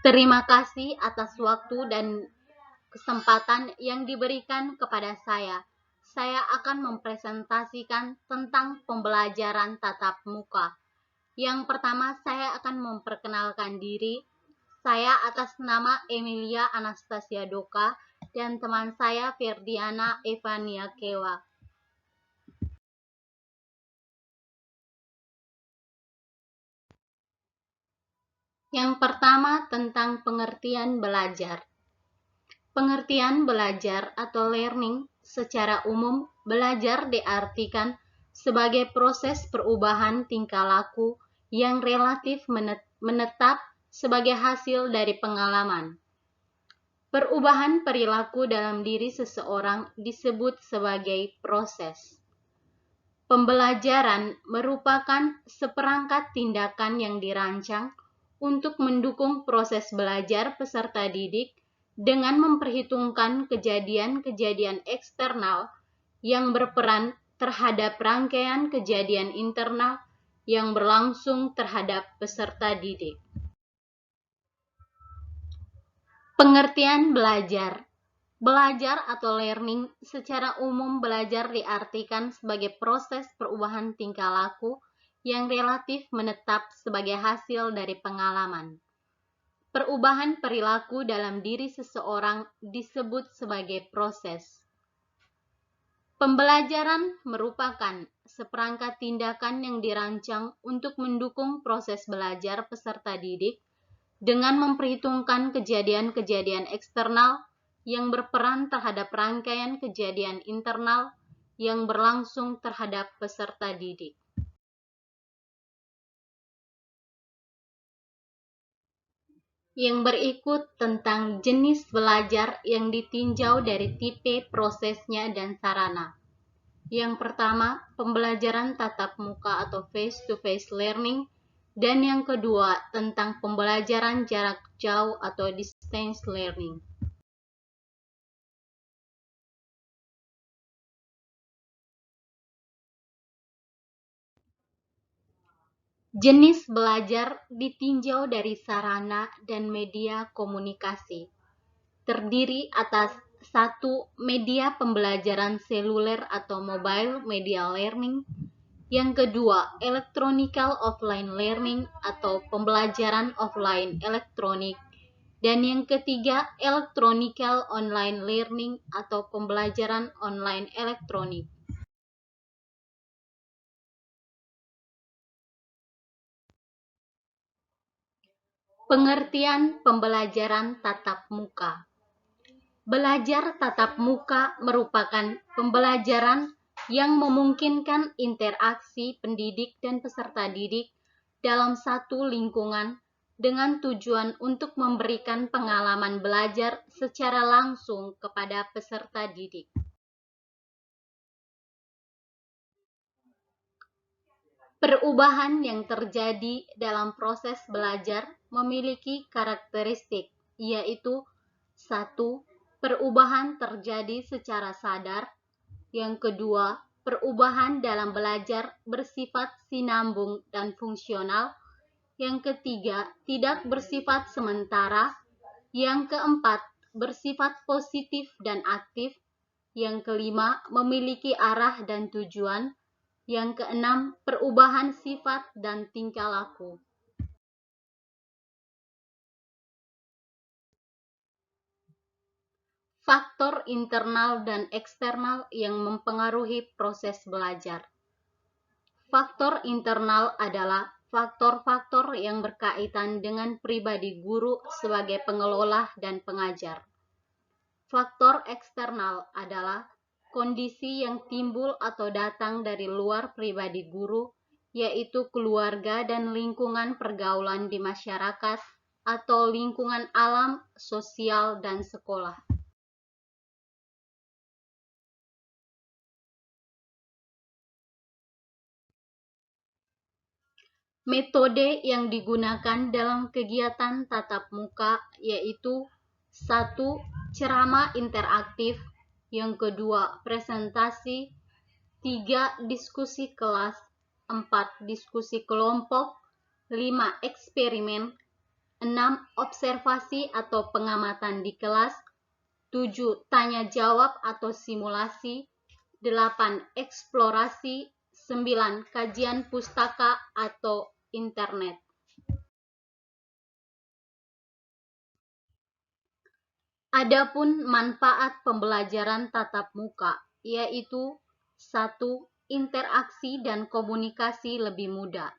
Terima kasih atas waktu dan kesempatan yang diberikan kepada saya. Saya akan mempresentasikan tentang pembelajaran tatap muka. Yang pertama, saya akan memperkenalkan diri. Saya atas nama Emilia Anastasia Doka dan teman saya Ferdiana Evania Kewa. Yang pertama tentang pengertian belajar. Pengertian belajar atau learning secara umum, belajar diartikan sebagai proses perubahan tingkah laku yang relatif menetap sebagai hasil dari pengalaman. Perubahan perilaku dalam diri seseorang disebut sebagai proses. Pembelajaran merupakan seperangkat tindakan yang dirancang untuk mendukung proses belajar peserta didik dengan memperhitungkan kejadian-kejadian eksternal yang berperan terhadap rangkaian kejadian internal yang berlangsung terhadap peserta didik. Pengertian belajar. Belajar atau learning secara umum belajar diartikan sebagai proses perubahan tingkah laku yang relatif menetap sebagai hasil dari pengalaman. Perubahan perilaku dalam diri seseorang disebut sebagai proses. Pembelajaran merupakan seperangkat tindakan yang dirancang untuk mendukung proses belajar peserta didik dengan memperhitungkan kejadian-kejadian eksternal yang berperan terhadap rangkaian kejadian internal yang berlangsung terhadap peserta didik. Yang berikut tentang jenis belajar yang ditinjau dari tipe prosesnya dan sarana. Yang pertama, pembelajaran tatap muka atau face-to-face learning, dan yang kedua tentang pembelajaran jarak jauh atau distance learning. Jenis belajar ditinjau dari sarana dan media komunikasi. Terdiri atas 1. Media pembelajaran seluler atau mobile media learning. Yang kedua, electronical offline learning atau pembelajaran offline elektronik. Dan yang ketiga, electronical online learning atau pembelajaran online elektronik. Pengertian pembelajaran tatap muka. Belajar tatap muka merupakan pembelajaran yang memungkinkan interaksi pendidik dan peserta didik dalam satu lingkungan dengan tujuan untuk memberikan pengalaman belajar secara langsung kepada peserta didik. Perubahan yang terjadi dalam proses belajar memiliki karakteristik, yaitu 1. Perubahan terjadi secara sadar. Yang kedua, perubahan dalam belajar bersifat sinambung dan fungsional. Yang ketiga, tidak bersifat sementara. Yang keempat, bersifat positif dan aktif. Yang kelima, memiliki arah dan tujuan. Yang keenam, perubahan sifat dan tingkah laku. Faktor internal dan eksternal yang mempengaruhi proses belajar. Faktor internal adalah faktor-faktor yang berkaitan dengan pribadi guru sebagai pengelola dan pengajar. Faktor eksternal adalah kondisi yang timbul atau datang dari luar pribadi guru, yaitu keluarga dan lingkungan pergaulan di masyarakat atau lingkungan alam, sosial, dan sekolah. Metode yang digunakan dalam kegiatan tatap muka yaitu 1. Ceramah interaktif. Yang kedua, presentasi. 3. Diskusi kelas. 4. Diskusi kelompok. 5. Eksperimen. 6. Observasi atau pengamatan di kelas. 7. Tanya jawab atau simulasi. 8. Eksplorasi. 9. Kajian pustaka atau internet. Adapun manfaat pembelajaran tatap muka, yaitu 1. Interaksi dan komunikasi lebih mudah.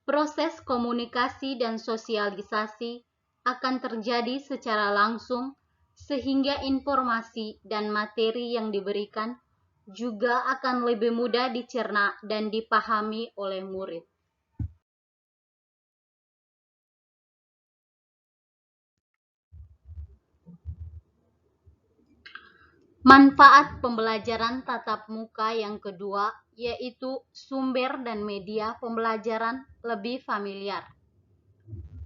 Proses komunikasi dan sosialisasi akan terjadi secara langsung, sehingga informasi dan materi yang diberikan juga akan lebih mudah dicerna dan dipahami oleh murid. Manfaat pembelajaran tatap muka yang kedua, yaitu sumber dan media pembelajaran lebih familiar.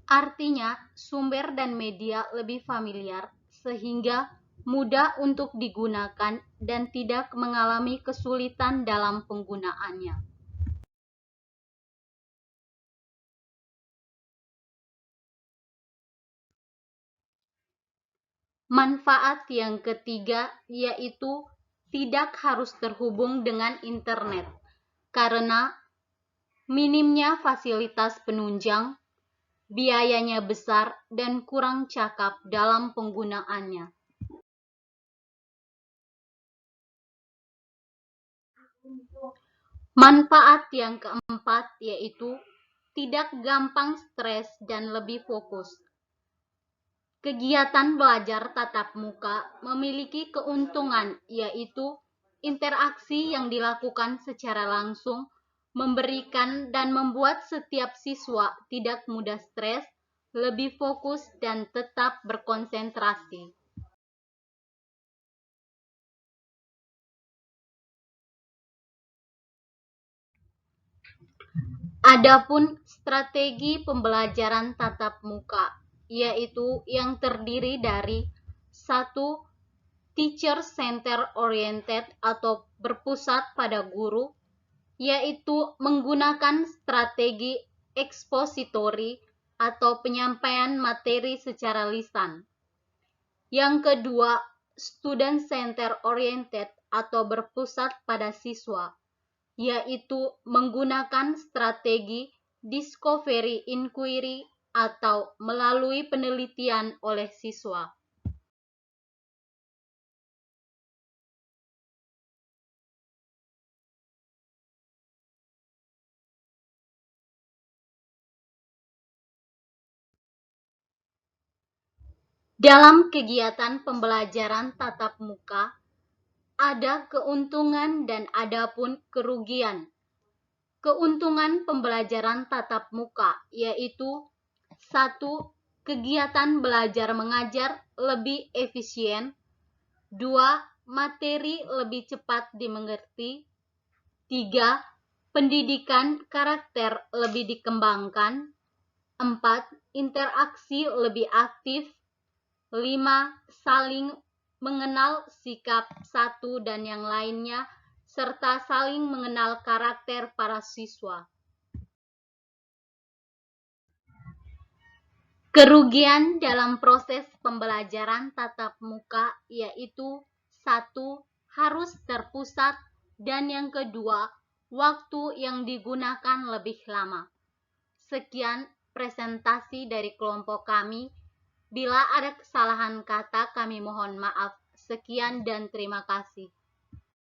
Artinya, sumber dan media lebih familiar sehingga mudah untuk digunakan dan tidak mengalami kesulitan dalam penggunaannya. Manfaat yang ketiga yaitu tidak harus terhubung dengan internet karena minimnya fasilitas penunjang, biayanya besar, dan kurang cakap dalam penggunaannya. Manfaat yang keempat yaitu tidak gampang stres dan lebih fokus. Kegiatan belajar tatap muka memiliki keuntungan yaitu interaksi yang dilakukan secara langsung memberikan dan membuat setiap siswa tidak mudah stres, lebih fokus, dan tetap berkonsentrasi. Adapun strategi pembelajaran tatap muka, yaitu yang terdiri dari 1. Teacher Center Oriented atau berpusat pada guru, yaitu menggunakan strategi ekspositori atau penyampaian materi secara lisan. Yang kedua, Student Center Oriented atau berpusat pada siswa, yaitu menggunakan strategi discovery inquiry atau melalui penelitian oleh siswa. Dalam kegiatan pembelajaran tatap muka, ada keuntungan dan ada pun kerugian. Keuntungan pembelajaran tatap muka yaitu 1. Kegiatan belajar mengajar lebih efisien. 2. Materi lebih cepat dimengerti. 3. Pendidikan karakter lebih dikembangkan. 4. Interaksi lebih aktif. 5. Saling mengenal sikap satu dan yang lainnya, serta saling mengenal karakter para siswa. Kerugian dalam proses pembelajaran tatap muka yaitu 1. Harus terpusat, dan yang kedua, waktu yang digunakan lebih lama. Sekian presentasi dari kelompok kami. Bila ada kesalahan kata, kami mohon maaf. Sekian dan terima kasih.